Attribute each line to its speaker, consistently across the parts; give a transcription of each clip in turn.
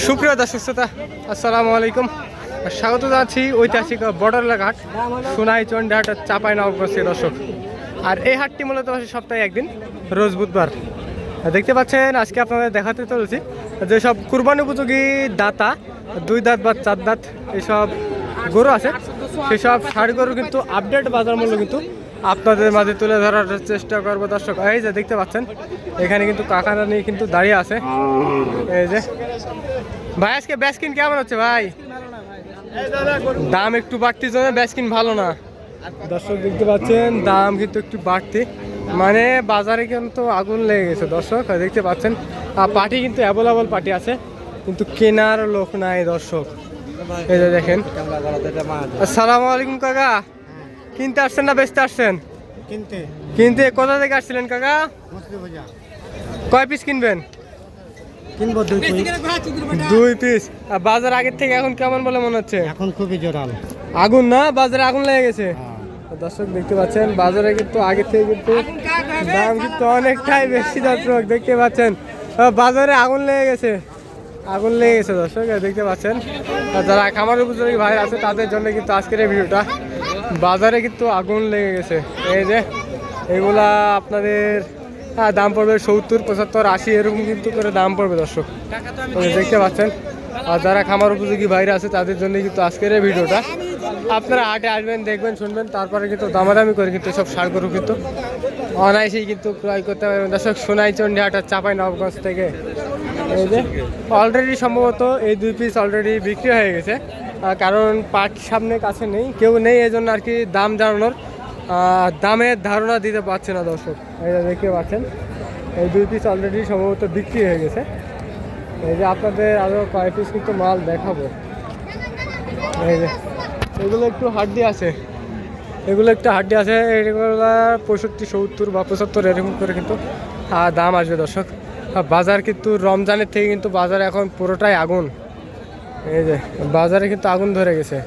Speaker 1: সুপ্রিয় দর্শক শ্রোতা, আসসালামু আলাইকুম। স্বাগত জানাচ্ছি ঐতিহাসিক বর্ডার ঘাট সোনাইচন্ডী হাট চাঁপাইনবাবগঞ্জের দর্শক। আর এই হাটটি মূলত বসে সপ্তাহে একদিন, রোজ বুধবার। দেখতে পাচ্ছেন আজকে আপনাদের দেখাতে চলেছি যেসব কুরবানি উপযোগী দাতা, 2 দাঁত বা 4 দাঁত এইসব গরু আছে, সেসব ষাঁড় গরু কিন্তু আপডেট বাজার মূল্য কিন্তু আপনাদের মাঝে তুলে ধরার চেষ্টা করবো দর্শক। এই যে দেখতে পাচ্ছেন এখানে কিন্তু কাকারা নিয়ে কিন্তু দাঁড়িয়ে আছে। এই যে ভাই, আজকে ব্যাসকিন কেমন হচ্ছে ভাই? দাম একটু বাড়তির জন্য ব্যাসকিন ভালো না দর্শক। দেখতে পাচ্ছেন দাম কিন্তু একটু বাড়তি, মানে বাজারে কিন্তু আগুন লেগে গেছে দর্শক। দেখতে পাচ্ছেন পাটি কিন্তু অ্যাভেলেবল পাটি আছে, কিন্তু কেনার লোক নাই দর্শক। এই যে দেখেন। আসসালামু আলাইকুম কাকা, কিনতে আসছেন না বেচতে আসছেন? কিনতে। কোথা থেকে আসছিলেন কাকা? কয় পিস কিনবেন?
Speaker 2: কিনবো
Speaker 1: 2 পিস। আর বাজার আগের থেকে এখন কেমন বলে মনে হচ্ছে?
Speaker 2: এখন খুবই জোরাল
Speaker 1: আগুন না, বাজারে আগুন লেগে গেছে দর্শক। দেখতে পাচ্ছেন বাজারে কিন্তু আগের থেকে কিন্তু দাম কিন্তু অনেকটাই বেশি দর্শক। দেখতে পাচ্ছেন বাজারে আগুন লেগে গেছে, আগুন লেগে গেছে দর্শক। দেখতে পাচ্ছেন যারা খামার উপযোগী ভাই আছে তাদের জন্য কিন্তু আজকের এই ভিডিওটা। বাজারে কিন্তু আগুন লেগে গেছে। এই যে এগুলা আপনাদের দাম পড়বে 70, 75, 80 এরকম কিন্তু করে দাম পড়বে দর্শক। দেখতে পাচ্ছেন আর যারা খামার উপযোগী বাইরে আছে তাদের জন্য কিন্তু আজকের এই ভিডিওটা। আপনারা হাটে আসবেন, দেখবেন, শুনবেন, তারপরে কিন্তু দামাদামি করে কিন্তু সব ষাঁড় গরু কিন্তু অনায়াসেই কিন্তু ক্রয় করতে পারবেন দর্শক। সোনাইচন্ডী হাট চাঁপাইনবাবগঞ্জ থেকে। এই যে অলরেডি সম্ভবত এই 2 পিস অলরেডি বিক্রি হয়ে গেছে, কারণ পাট সামনে কাছে নেই, কেউ নেই, এই জন্য আর কি দাম জানানোর দামের ধারণা দিতে পারছে না দর্শক। এই যে দেখতে পাচ্ছেন এই 2 পিস অলরেডি সম্ভবত বিক্রি হয়ে গেছে। এই যে আপনাদের আরও কয়েক পিস কিন্তু মাল দেখাবো। এই যে এগুলো একটু হাড্ডি আছে, এগুলো একটু হাড্ডি আছে, এগুলো 65, 70 বা 75 এরকম করে কিন্তু দাম আসবে দর্শক। বাজার কিন্তু রমজানের থেকে কিন্তু বাজারে এখন পুরোটাই আগুন। এই যে বাজারে কিন্তু আগুন ধরে গেছে।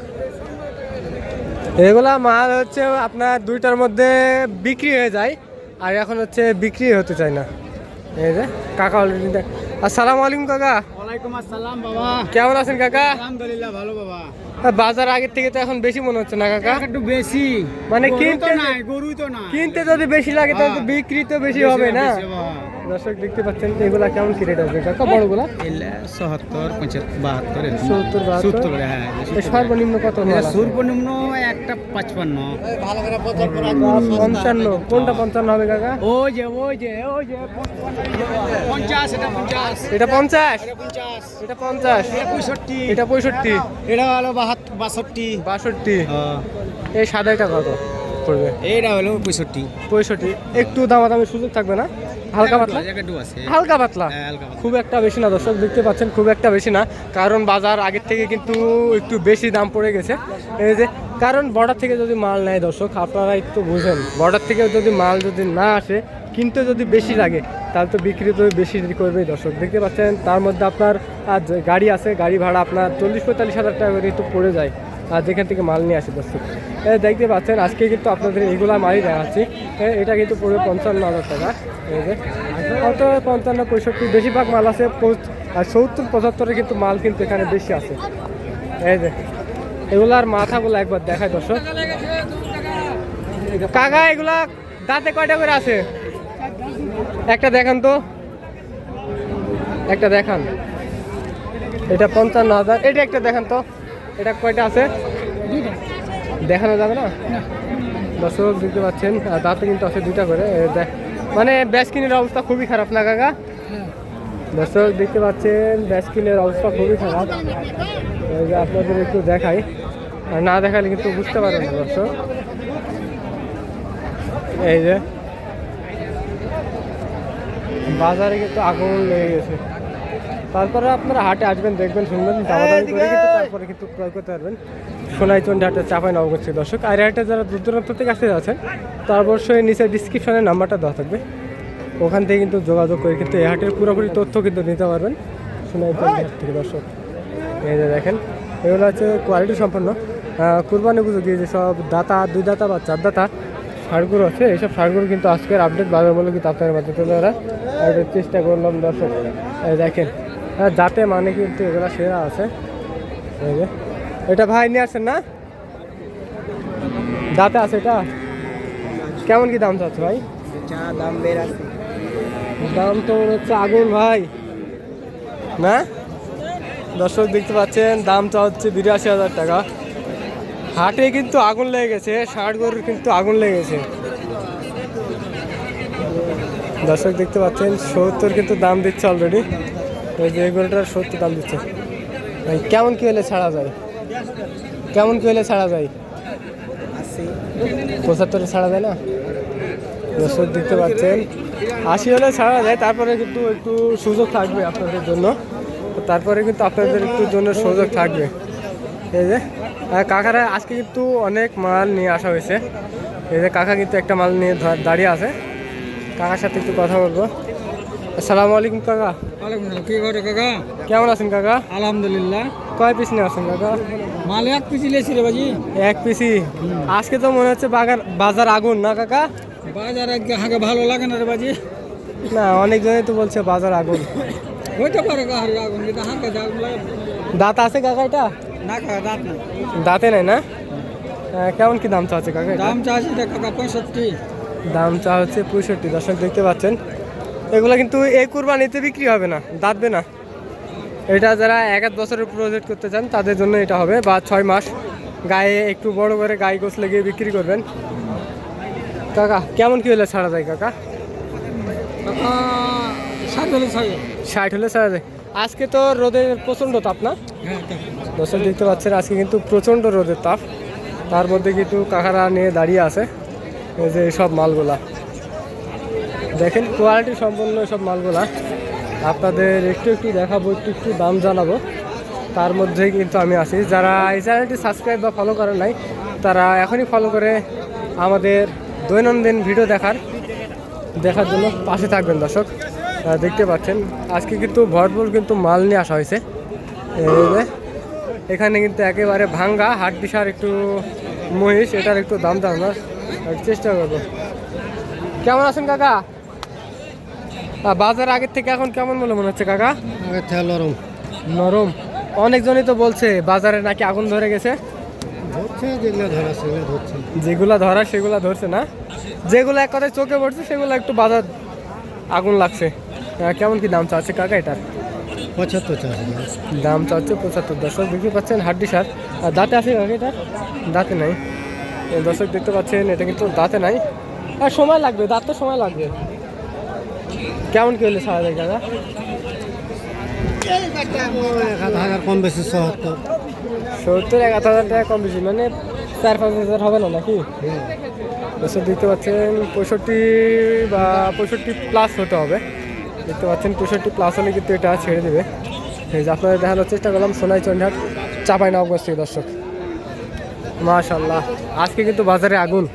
Speaker 1: এগুলা মাল হচ্ছে আপনার 2টার মধ্যে বিক্রি হয়ে যায়, আর এখন হচ্ছে বিক্রি হতে চায় না। এই যে কাকা অলরেডি। আসসালামু আলাইকুম কাকা।
Speaker 2: ওয়ালাইকুম আসসালাম বাবা,
Speaker 1: কেমন আছেন কাকা?
Speaker 2: আলহামদুলিল্লাহ ভালো বাবা।
Speaker 1: বাজার আগের থেকে তো এখন বেশি মনে হচ্ছে না কাকা?
Speaker 2: একটু বেশি,
Speaker 1: মানে কিনতে
Speaker 2: নাই, গরুই তো না।
Speaker 1: কিনতে যদি বেশি লাগে তাহলে তো বিক্রি তো বেশি হবে না দর্শক। দেখতে পাচ্ছেন এগুলা কেমন কি রেট আসবে কাকা? বড়গুলা
Speaker 2: 70, 75, 72,
Speaker 1: 70, 72।
Speaker 2: হ্যাঁ।
Speaker 1: সর্বনিম্ন কত?
Speaker 2: সর্বনিম্ন একটা 55।
Speaker 1: 55। কোনটা 55 হবে কাকা?
Speaker 2: ওই যে 50,
Speaker 1: এটা 50,
Speaker 2: এটা 50,
Speaker 1: এটা 50,
Speaker 2: এটা 65,
Speaker 1: এটা 65,
Speaker 2: এটা হলো 62,
Speaker 1: 62। এই সাদাটা কত পড়বে?
Speaker 2: এইটা হলো 65।
Speaker 1: 65। একটু দামাদামি সুযোগ থাকবে না? হালকা পাতলা, হালকা পাতলা, খুব একটা বেশি না দর্শক। দেখতে পাচ্ছেন খুব একটা বেশি না, কারণ বাজার আগের থেকে কিন্তু একটু বেশি দাম পড়ে গেছে। এই যে কারণ বর্ডার থেকে যদি মাল নেয় দর্শক, আপনারা একটু বুঝেন, বর্ডার থেকে যদি মাল যদি না আসে, কিনতে যদি বেশি লাগে তাহলে তো বিক্রি তো বেশি করবেই দর্শক। দেখতে পাচ্ছেন তার মধ্যে আপনার গাড়ি আছে, গাড়ি ভাড়া আপনার 40-45 হাজার টাকা করে একটু পড়ে যায় আর যেখান থেকে মাল নিয়ে আসে দর্শক। দেখতে পাচ্ছেন আজকে কিন্তু আপনাদের এইগুলা মালই দেখাচ্ছি। এটা কিন্তু পড়বে 55,000 টাকা। এই যে হয়তো 55, 65 বেশিরভাগ মাল আছে, আর 70, 75 কিন্তু মাল কিন্তু এখানে বেশি আছে। এই যে এগুলার মাথাগুলো একবার দেখায় দর্শক। কাকা এগুলা দাঁতে কয়টা করে আছে? একটা দেখান তো, একটা দেখান। এটা 55,000। এটা একটা দেখান তো, এটা কয়টা আছে? দেখানো যাবে না দর্শক। দেখতে পাচ্ছেন দাঁতে কিন্তু আছে 2টা করে। মানে ব্যাসকিনের অবস্থা খুবই খারাপ না কাকা? দর্শক দেখতে পাচ্ছেন ব্যাসকিনের অবস্থা খুবই খারাপ। এই যে আপনাদের একটু দেখাই, আর না দেখালে কিন্তু বুঝতে পারবেন না দর্শক। এই যে বাজারে কিন্তু আগুন লেগে গেছে। তারপরে আপনারা হাটে আসবেন, দেখবেন, শুনবেন, দামাদামি করে কিন্তু তারপরে কিন্তু ক্রয় করতে পারবেন সোনাইচন্ডী হাটে চাঁপাইনবাবগঞ্জ দর্শক। আর হাটে যারা দূর দূরান্ত থেকে আসতে যাচ্ছেন তো অবশ্যই নিচে ডিসক্রিপশনে নাম্বারটা দেওয়া থাকবে, ওখান থেকে কিন্তু যোগাযোগ করে কিন্তু এই হাটের পুরোপুরি তথ্য কিন্তু নিতে পারবেন সোনাইচন্ডী হাট থেকে দর্শক। এই যে দেখেন এগুলো হচ্ছে কোয়ালিটি সম্পন্ন কুরবানি উপযোগী যেসব দাতা, 2 দাতা বা 4 দাতা ষাঁড় গরু আছে, এইসব ষাঁড় গরু কিন্তু আজকের আপডেট বাজার মূল্য কিন্তু আপনাদের মাধ্যমে তুলে ধরার চেষ্টা করলাম দর্শক। দেখেন হ্যাঁ দাঁতে মানে কিন্তু এগুলা সেরা আছে। এই যে এটা ভাই নিয়ে আসছেন না, দাঁতে আছে এটা। কেমন কি দাম চাচ্ছে ভাই?
Speaker 2: দাম বের আছে।
Speaker 1: দাম তো মনে হচ্ছে আগুন ভাই না। দর্শক দেখতে পাচ্ছেন দামটা হচ্ছে 82,000 টাকা। হাটে কিন্তু আগুন লেগে গেছে, ষাঁড় গরুর কিন্তু আগুন লেগে গেছে। দর্শক দেখতে পাচ্ছেন 70 কিন্তু দাম দিচ্ছে অলরেডি। ওই যে এই গরুটার 70 দাম দিচ্ছে। ভাই কেমন কি হলে ছাড়া যায়? কেমন কি হলে ছাড়া যায়? 75 ছাড়া যায় না? দর্শক দেখতে পাচ্ছেন 80 হলে ছাড়া যায়, তারপরে কিন্তু একটু সুযোগ থাকবে আপনাদের জন্য। তারপরে কিন্তু আপনাদের একটু জন্য সুযোগ থাকবে। এই যে কাকারা আজকে কিন্তু অনেক মাল নিয়ে আসা হয়েছে। এই যে কাকা কিন্তু একটা মাল নিয়ে দাঁড়িয়ে আছে, কাকার সাথে একটু কথা বলবো। আসসালামু আলাইকুম কাকা।
Speaker 2: কি করে কাকা?
Speaker 1: কেমন আছেন কাকা?
Speaker 2: আলহামদুলিল্লাহ।
Speaker 1: কয় পিস নিয়ে আসছেন কাকা?
Speaker 2: মাল এক পিস লেছি রে বাজি।
Speaker 1: এক পিসি। আজকে তো মনে হচ্ছে বাজার আগুন না কাকা?
Speaker 2: বাজার হাঁকে ভালো লাগে না রে বাজি।
Speaker 1: না অনেকজনই তো বলছে বাজার আগুন।
Speaker 2: হইতে পারে কাহারি আগুন, কিন্তু হাঁকে আগুন লাগে।
Speaker 1: দাঁত আছে কাকা এটা?
Speaker 2: না কাকা দাঁত না।
Speaker 1: দাঁতে নাই না? কেমন কি দাম চাচ্ছে কাকা এটা?
Speaker 2: দাম চাচ্ছি কাকা 65।
Speaker 1: দাম চা হচ্ছে 65। দর্শক দেখতে পাচ্ছেন এগুলো কিন্তু এই কুরবানিতে বিক্রি হবে না, দাঁতবে না। এটা যারা 1-1 বছরের প্রজেক্ট করতে চান তাদের জন্য এটা হবে, বা 6 মাস গায়ে একটু বড় করে গায়ে গোছ লাগিয়ে বিক্রি করবেন। কাকা কেমন কি হলে ছাড়া যায় কাকা?
Speaker 2: কাকা 60 হলে ছাড়বে।
Speaker 1: 60 হলে ছাড়া যায়। আজকে তো রোদের প্রচণ্ড তাপ না?
Speaker 2: হ্যাঁ
Speaker 1: দর্শক দেখতে পাচ্ছেন আজকে কিন্তু প্রচণ্ড রোদের তাপ, তার মধ্যে কিন্তু কাকারা নিয়ে দাঁড়িয়ে আছে। এই যে সব মালগুলা দেখেন, কোয়ালিটি সম্পন্ন সব মালগুলা আপনাদের একটু একটু দেখাবো, একটু একটু দাম জানাবো। তার মধ্যেই কিন্তু আমি আছি। যারা এই চ্যানেলটি সাবস্ক্রাইব বা ফলো করেন নাই তারা এখনই ফলো করে আমাদের দৈনন্দিন ভিডিও দেখার জন্য পাশে থাকবেন। দর্শক দেখতে পাচ্ছেন আজকে কিন্তু ভরপুর কিন্তু মাল নিয়ে আসা হয়েছে। এখানে কিন্তু একেবারে ভাঙ্গা হাট দিশার একটু মহিষ, এটার একটু দাম জানার চেষ্টা করবো। কেমন আছেন কাকা? বাজার আগের থেকে এখন কেমন মনে হচ্ছে কাকা?
Speaker 2: নরম
Speaker 1: নরম। অনেকজনই তো বলছে বাজারে নাকি আগুন ধরে গেছে।
Speaker 2: ধরছে, যেগুলো ধরা সেগুলো ধরছে।
Speaker 1: যেগুলা ধরা সেগুলা ধরছে না, যেগুলো এক কথায় চোখে পড়ছে সেগুলো একটু বাজার আগুন লাগছে। কেমন কি দাম চাচ্ছে কাকা এটার?
Speaker 2: 75 চাচ্ছে।
Speaker 1: দাম চাচ্ছে 75। দর্শক দেখতে পাচ্ছেন হাড্ডি সার। আর দাঁতে আছে কাকা এটা? দাঁতে নাই। দর্শক দেখতে পাচ্ছেন এটা কিন্তু দাঁতে নাই, আর সময় লাগবে, দাঁতে সময় লাগবে। কেমন কি হলে ছাড়া যায় কাকা?
Speaker 2: 1000 কম বেশি 70।
Speaker 1: 70-1000 টাকা কম বেশি, মানে 4-5 হাজার হবে না নাকি? দর্শক দেখতে পাচ্ছেন 65 বা 65+ হতে হবে। দেখতে পাচ্ছেন 65+ হলে কিন্তু এটা ছেড়ে দেবে। এই যে আপনাদের দেখানোর চেষ্টা করলাম সোনাইচন্ডীহাট চাঁপাইনবাবগঞ্জ থেকে। দর্শক মাশাআল্লাহ আজকে কিন্তু বাজারে আগুন।